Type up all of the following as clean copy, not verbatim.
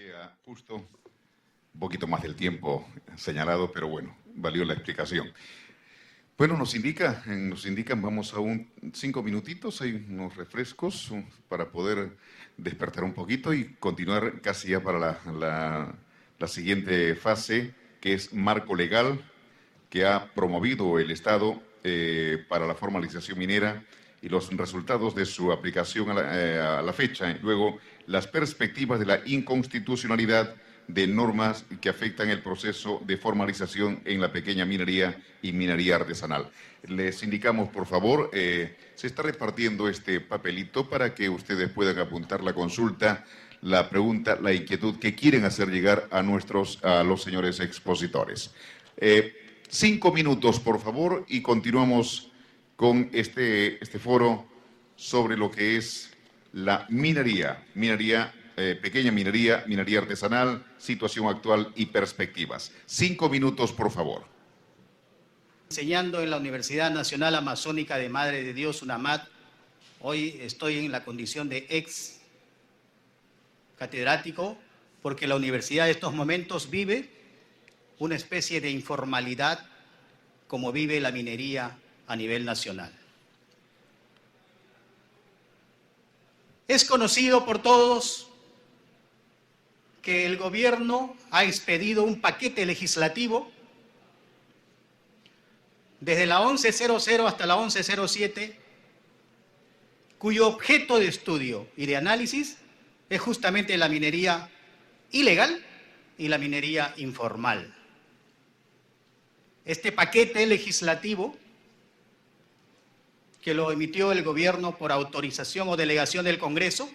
Queda justo un poquito más del tiempo señalado, pero bueno, valió la explicación. Bueno, nos indican, vamos a 5 minutitos, hay unos refrescos para poder despertar un poquito y continuar casi ya para la siguiente fase, que es marco legal que ha promovido el Estado para la formalización minera y los resultados de su aplicación a la fecha. Luego, las perspectivas de la inconstitucionalidad de normas que afectan el proceso de formalización en la pequeña minería y minería artesanal. Les indicamos, por favor, se está repartiendo este papelito para que ustedes puedan apuntar la consulta, la pregunta, la inquietud que quieren hacer llegar a los señores expositores. 5 minutos, por favor, y continuamos con este foro sobre lo que es la minería, pequeña minería, minería artesanal, situación actual y perspectivas. 5 minutos, por favor. Enseñando en la Universidad Nacional Amazónica de Madre de Dios, UNAMAD. Hoy estoy en la condición de ex catedrático porque la universidad en estos momentos vive una especie de informalidad como vive la minería a nivel nacional. Es conocido por todos que el gobierno ha expedido un paquete legislativo desde la 1100 hasta la 1107, cuyo objeto de estudio y de análisis es justamente la minería ilegal y la minería informal. Este paquete legislativo, que lo emitió el gobierno por autorización o delegación del Congreso,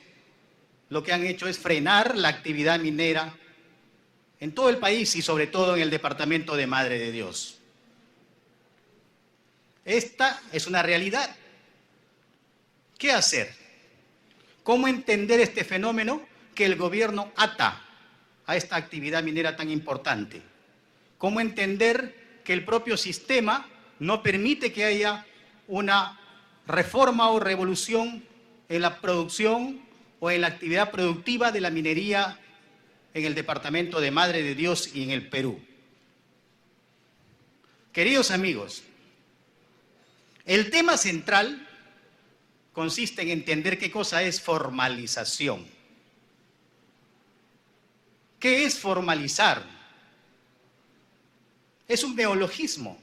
lo que han hecho es frenar la actividad minera en todo el país y sobre todo en el departamento de Madre de Dios. Esta es una realidad. ¿Qué hacer? ¿Cómo entender este fenómeno que el gobierno ata a esta actividad minera tan importante? ¿Cómo entender que el propio sistema no permite que haya una reforma o revolución en la producción o en la actividad productiva de la minería en el departamento de Madre de Dios y en el Perú? Queridos amigos, el tema central consiste en entender qué cosa es formalización. ¿Qué es formalizar? Es un neologismo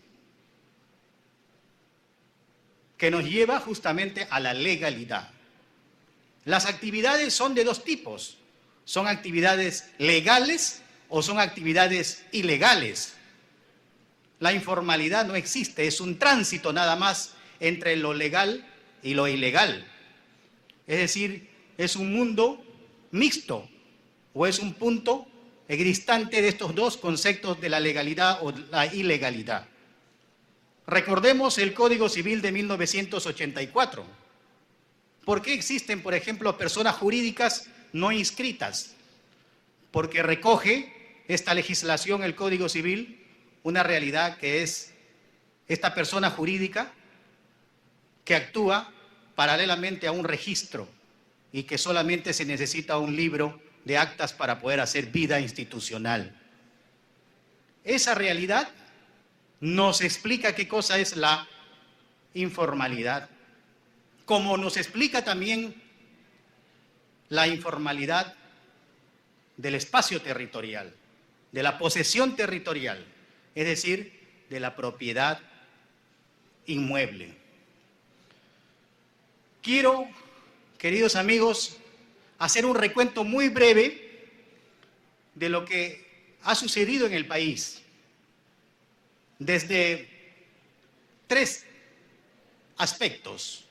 que nos lleva justamente a la legalidad. Las actividades son de dos tipos. Son actividades legales o son actividades ilegales. La informalidad no existe, es un tránsito nada más entre lo legal y lo ilegal. Es decir, es un mundo mixto o es un punto equidistante de estos dos conceptos de la legalidad o la ilegalidad. Recordemos el Código Civil de 1984. ¿Por qué existen, por ejemplo, personas jurídicas no inscritas? Porque recoge esta legislación, el Código Civil, una realidad que es esta persona jurídica que actúa paralelamente a un registro y que solamente se necesita un libro de actas para poder hacer vida institucional. Esa realidad nos explica qué cosa es la informalidad, como nos explica también la informalidad del espacio territorial, de la posesión territorial, es decir, de la propiedad inmueble. Quiero, queridos amigos, hacer un recuento muy breve de lo que ha sucedido en el país desde 3 aspectos.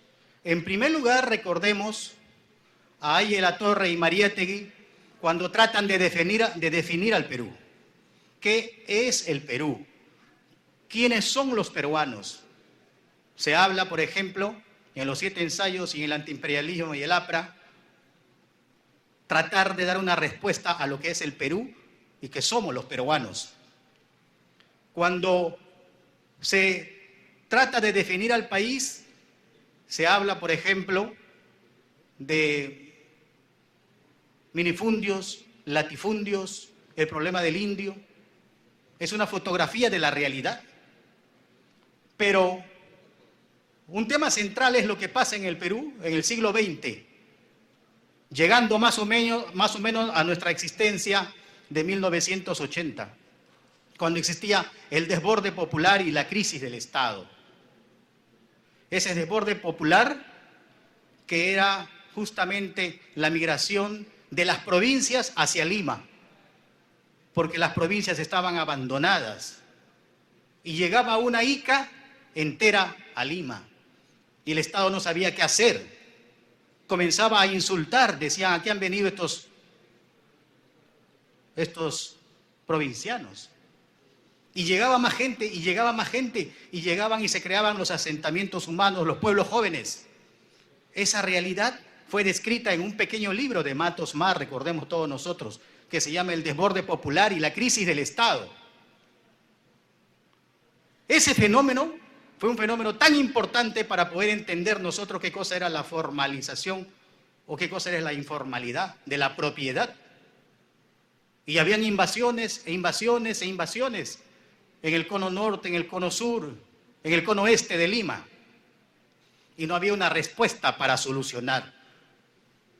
En primer lugar, recordemos a Aye Latorre y Mariátegui cuando tratan de definir al Perú. ¿Qué es el Perú? ¿Quiénes son los peruanos? Se habla, por ejemplo, en los 7 ensayos y en el antiimperialismo y el APRA, tratar de dar una respuesta a lo que es el Perú y que somos los peruanos. Cuando se trata de definir al país, se habla, por ejemplo, de minifundios, latifundios, el problema del indio. Es una fotografía de la realidad. Pero un tema central es lo que pasa en el Perú en el siglo XX, llegando más o menos a nuestra existencia de 1980, cuando existía el desborde popular y la crisis del Estado. Ese desborde popular que era justamente la migración de las provincias hacia Lima, porque las provincias estaban abandonadas y llegaba una Ica entera a Lima y el Estado no sabía qué hacer. Comenzaba a insultar, decían, aquí han venido estos provincianos. Y llegaba más gente, y llegaba más gente, y llegaban y se creaban los asentamientos humanos, los pueblos jóvenes. Esa realidad fue descrita en un pequeño libro de Matos Mar, recordemos todos nosotros, que se llama El desborde popular y la crisis del Estado. Ese fenómeno fue un fenómeno tan importante para poder entender nosotros qué cosa era la formalización o qué cosa era la informalidad de la propiedad. Y habían invasiones e invasiones e invasiones en el cono norte, en el cono sur, en el cono este de Lima. Y no había una respuesta para solucionar.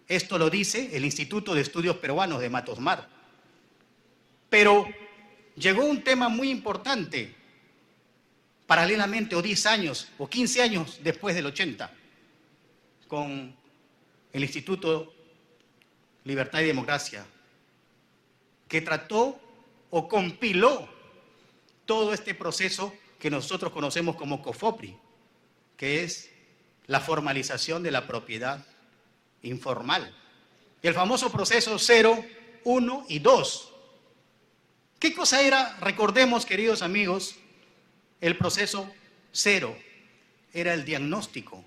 Esto lo dice el Instituto de Estudios Peruanos de Matos Mar. Pero llegó un tema muy importante, paralelamente, o 10 años, o 15 años después del 80, con el Instituto Libertad y Democracia, que trató o compiló todo este proceso que nosotros conocemos como COFOPRI, que es la formalización de la propiedad informal. Y el famoso proceso 0, 1 y 2. ¿Qué cosa era? Recordemos, queridos amigos, el proceso 0. Era el diagnóstico.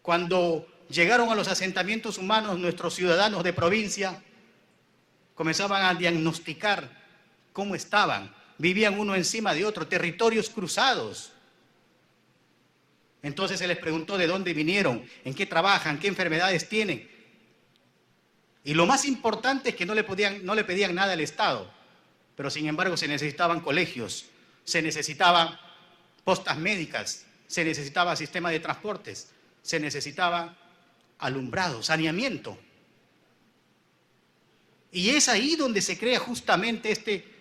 Cuando llegaron a los asentamientos humanos nuestros ciudadanos de provincia, comenzaban a diagnosticar cómo estaban. Vivían uno encima de otro, territorios cruzados. Entonces se les preguntó de dónde vinieron, en qué trabajan, qué enfermedades tienen. Y lo más importante es que no le pedían nada al Estado, pero sin embargo se necesitaban colegios, se necesitaban postas médicas, se necesitaba sistema de transportes, se necesitaba alumbrado, saneamiento. Y es ahí donde se crea justamente este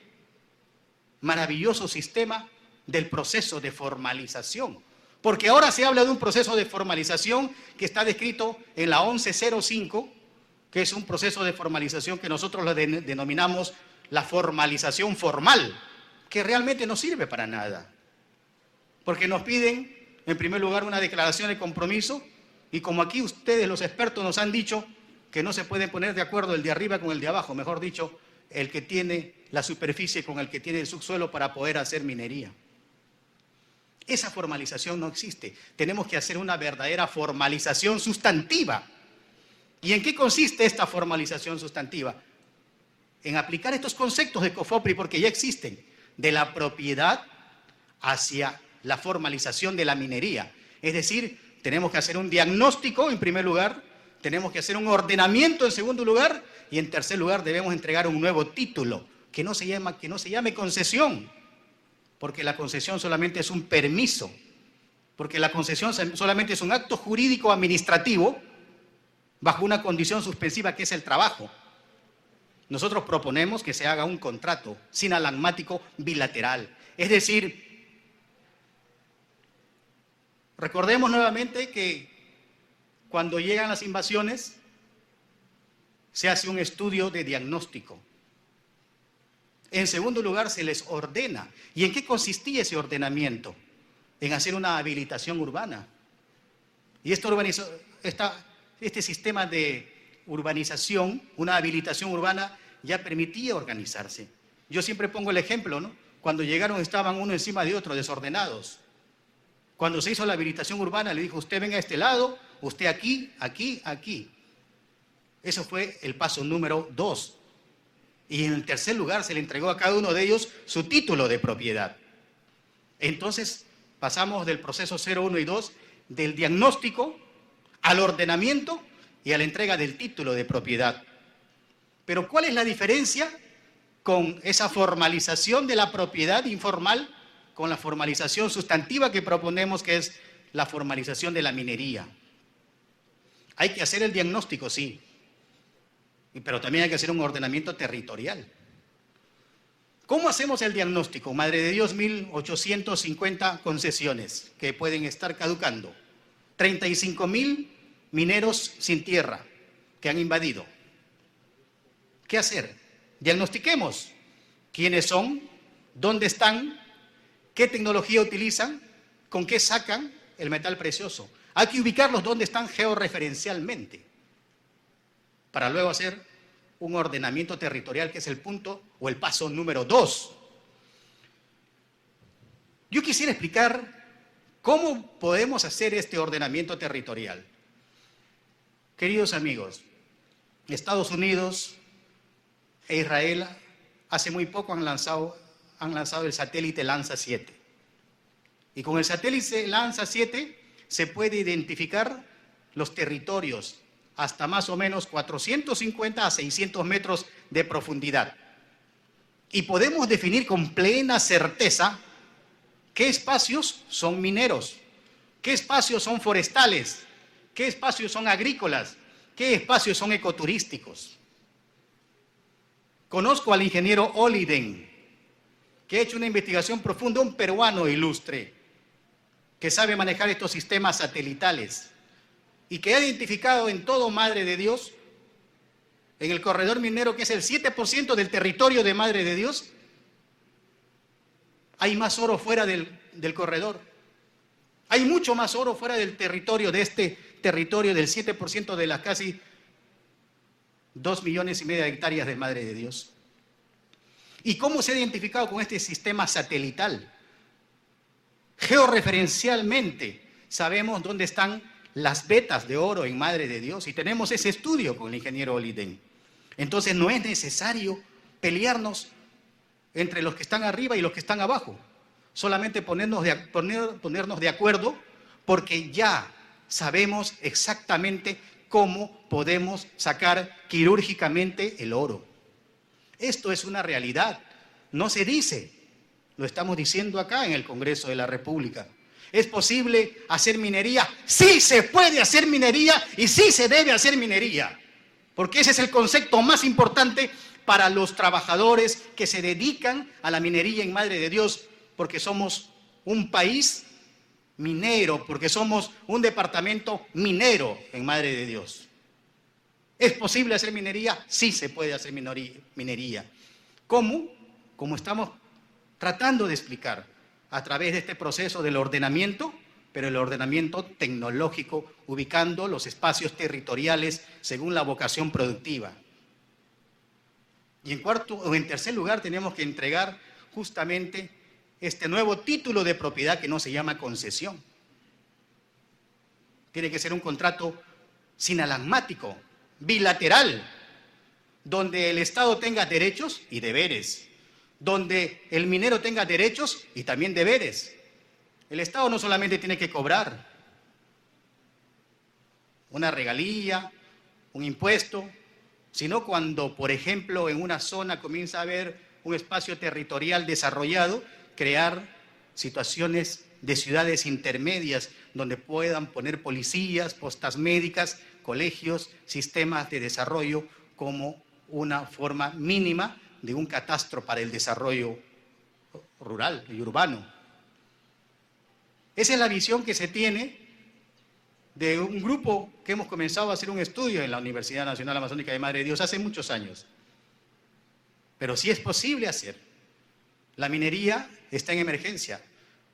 maravilloso sistema del proceso de formalización. Porque ahora se habla de un proceso de formalización que está descrito en la 1105, que es un proceso de formalización que nosotros lo denominamos la formalización formal, que realmente no sirve para nada. Porque nos piden, en primer lugar, una declaración de compromiso, y como aquí ustedes, los expertos, nos han dicho que no se pueden poner de acuerdo el de arriba con el de abajo, mejor dicho, el que tiene la superficie con el que tiene el subsuelo para poder hacer minería. Esa formalización no existe. Tenemos que hacer una verdadera formalización sustantiva. ¿Y en qué consiste esta formalización sustantiva? En aplicar estos conceptos de COFOPRI, porque ya existen, de la propiedad hacia la formalización de la minería. Es decir, tenemos que hacer un diagnóstico en primer lugar, tenemos que hacer un ordenamiento en segundo lugar, y en tercer lugar debemos entregar un nuevo título, que no se llame concesión, porque la concesión solamente es un permiso, porque la concesión solamente es un acto jurídico administrativo bajo una condición suspensiva que es el trabajo. Nosotros proponemos que se haga un contrato sinalagmático bilateral. Es decir, recordemos nuevamente que cuando llegan las invasiones se hace un estudio de diagnóstico. En segundo lugar, se les ordena. ¿Y en qué consistía ese ordenamiento? En hacer una habilitación urbana. Y este sistema de urbanización, una habilitación urbana, ya permitía organizarse. Yo siempre pongo el ejemplo, ¿no? Cuando llegaron estaban uno encima de otro, desordenados. Cuando se hizo la habilitación urbana, le dijo, usted venga a este lado, usted aquí, aquí, aquí. Eso fue el paso número 2. Y en el tercer lugar se le entregó a cada uno de ellos su título de propiedad. Entonces pasamos del proceso 0, 1 y 2, del diagnóstico al ordenamiento y a la entrega del título de propiedad. Pero ¿cuál es la diferencia con esa formalización de la propiedad informal con la formalización sustantiva que proponemos, que es la formalización de la minería? Hay que hacer el diagnóstico, sí, pero también hay que hacer un ordenamiento territorial. ¿Cómo hacemos el diagnóstico? Madre de Dios, 1.850 concesiones que pueden estar caducando. 35.000 mineros sin tierra que han invadido. ¿Qué hacer? Diagnostiquemos quiénes son, dónde están, qué tecnología utilizan, con qué sacan el metal precioso. Hay que ubicarlos donde están georreferencialmente para luego hacer un ordenamiento territorial, que es el punto o el paso número 2. Yo quisiera explicar cómo podemos hacer este ordenamiento territorial. Queridos amigos, Estados Unidos e Israel hace muy poco han lanzado el satélite Lanza 7. Y con el satélite Lanza 7 se puede identificar los territorios hasta más o menos 450 a 600 metros de profundidad. Y podemos definir con plena certeza qué espacios son mineros, qué espacios son forestales, qué espacios son agrícolas, qué espacios son ecoturísticos. Conozco al ingeniero Oliden, que ha hecho una investigación profunda, un peruano ilustre, que sabe manejar estos sistemas satelitales y que ha identificado en todo Madre de Dios, en el corredor minero, que es el 7% del territorio de Madre de Dios, hay más oro fuera del corredor. Hay mucho más oro fuera del territorio, de este territorio del 7% de las casi 2,5 millones de hectáreas de Madre de Dios. ¿Y cómo se ha identificado con este sistema satelital? Georreferencialmente sabemos dónde están las vetas de oro en Madre de Dios y tenemos ese estudio con el ingeniero Oliden. Entonces no es necesario pelearnos entre los que están arriba y los que están abajo. Solamente ponernos de acuerdo, porque ya sabemos exactamente cómo podemos sacar quirúrgicamente el oro. Esto es una realidad, no se dice, lo estamos diciendo acá en el Congreso de la República. ¿Es posible hacer minería? Sí se puede hacer minería y sí se debe hacer minería, porque ese es el concepto más importante para los trabajadores que se dedican a la minería en Madre de Dios, porque somos un país minero, porque somos un departamento minero en Madre de Dios. ¿Es posible hacer minería? Sí se puede hacer minería. ¿Cómo? Como estamos tratando de explicar a través de este proceso del ordenamiento, pero el ordenamiento tecnológico, ubicando los espacios territoriales según la vocación productiva. Y en tercer lugar, tenemos que entregar justamente este nuevo título de propiedad que no se llama concesión. Tiene que ser un contrato sinalagmático, bilateral, donde el Estado tenga derechos y deberes, donde el minero tenga derechos y también deberes. El Estado no solamente tiene que cobrar una regalía, un impuesto, sino cuando, por ejemplo, en una zona comienza a haber un espacio territorial desarrollado, crear situaciones de ciudades intermedias donde puedan poner policías, postas médicas, colegios, sistemas de desarrollo como una forma mínima de un catastro para el desarrollo rural y urbano. Esa es la visión que se tiene de un grupo que hemos comenzado a hacer un estudio en la Universidad Nacional Amazónica de Madre de Dios hace muchos años. Pero sí es posible hacer. La minería está en emergencia.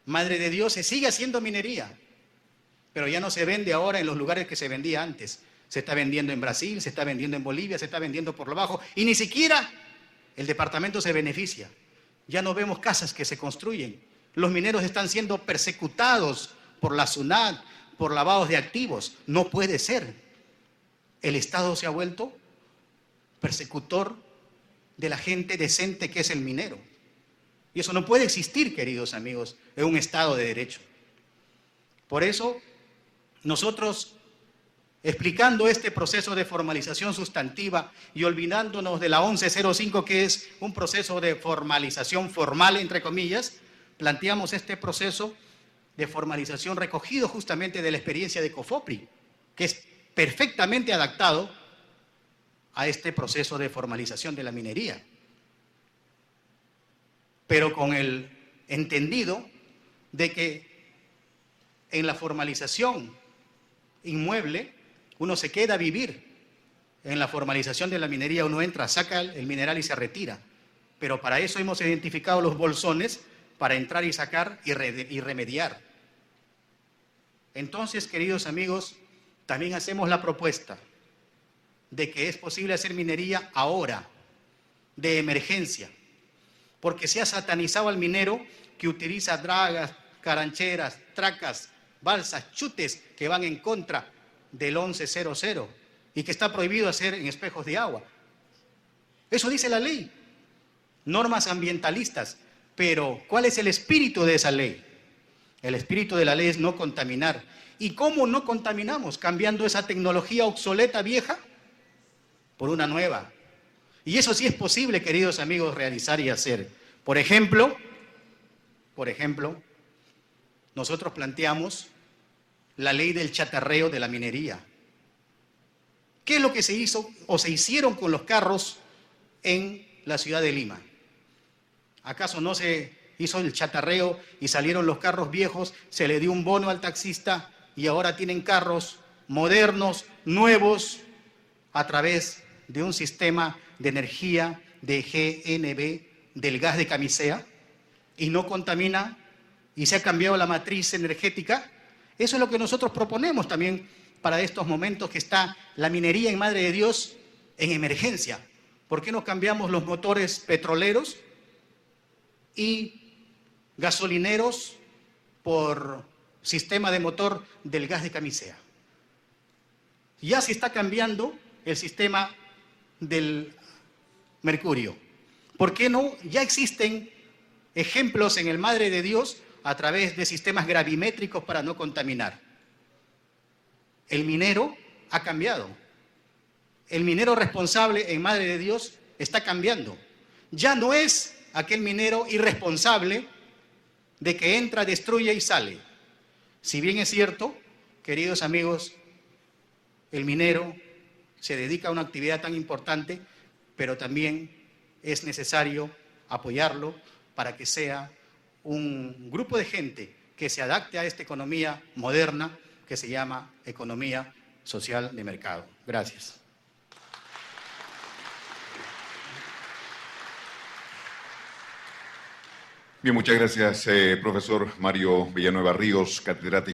Madre de Dios se sigue haciendo minería, pero ya no se vende ahora en los lugares que se vendía antes. Se está vendiendo en Brasil, se está vendiendo en Bolivia, se está vendiendo por lo bajo y ni siquiera el departamento se beneficia. Ya no vemos casas que se construyen. Los mineros están siendo persecutados por la SUNAT, por lavados de activos. No puede ser. El Estado se ha vuelto persecutor de la gente decente que es el minero. Y eso no puede existir, queridos amigos, en un Estado de Derecho. Por eso, nosotros explicando este proceso de formalización sustantiva y olvidándonos de la 1105, que es un proceso de formalización formal, entre comillas, planteamos este proceso de formalización recogido justamente de la experiencia de COFOPRI, que es perfectamente adaptado a este proceso de formalización de la minería, pero con el entendido de que en la formalización inmueble uno se queda a vivir. En la formalización de la minería uno entra, saca el mineral y se retira, pero para eso hemos identificado los bolsones para entrar y sacar y remediar. Entonces, queridos amigos, también hacemos la propuesta de que es posible hacer minería ahora, de emergencia, porque se ha satanizado al minero que utiliza dragas, carancheras, tracas, balsas, chutes que van en contra del 1100 y que está prohibido hacer en espejos de agua. Eso dice la ley, normas ambientalistas, pero ¿cuál es el espíritu de esa ley? El espíritu de la ley es no contaminar. ¿Y cómo no contaminamos? Cambiando esa tecnología obsoleta, vieja, por una nueva. Y eso sí es posible, queridos amigos, realizar y hacer. Por ejemplo, nosotros planteamos la ley del chatarreo de la minería. ¿Qué es lo que se hizo o se hicieron con los carros en la ciudad de Lima? ¿Acaso no se hizo el chatarreo y salieron los carros viejos, se le dio un bono al taxista y ahora tienen carros modernos, nuevos, a través de un sistema de energía de GNB, del gas de camisea, y no contamina, y se ha cambiado la matriz energética? Eso es lo que nosotros proponemos también para estos momentos que está la minería en Madre de Dios en emergencia. ¿Por qué no cambiamos los motores petroleros y gasolineros por sistema de motor del gas de camisea? Ya se está cambiando el sistema del mercurio. ¿Por qué no? Ya existen ejemplos en el Madre de Dios a través de sistemas gravimétricos para no contaminar. El minero ha cambiado. El minero responsable en Madre de Dios está cambiando. Ya no es aquel minero irresponsable de que entra, destruye y sale. Si bien es cierto, queridos amigos, el minero se dedica a una actividad tan importante, pero también es necesario apoyarlo para que sea un grupo de gente que se adapte a esta economía moderna que se llama economía social de mercado. Gracias. Bien, muchas gracias, profesor Mario Villanueva Ríos, catedrático.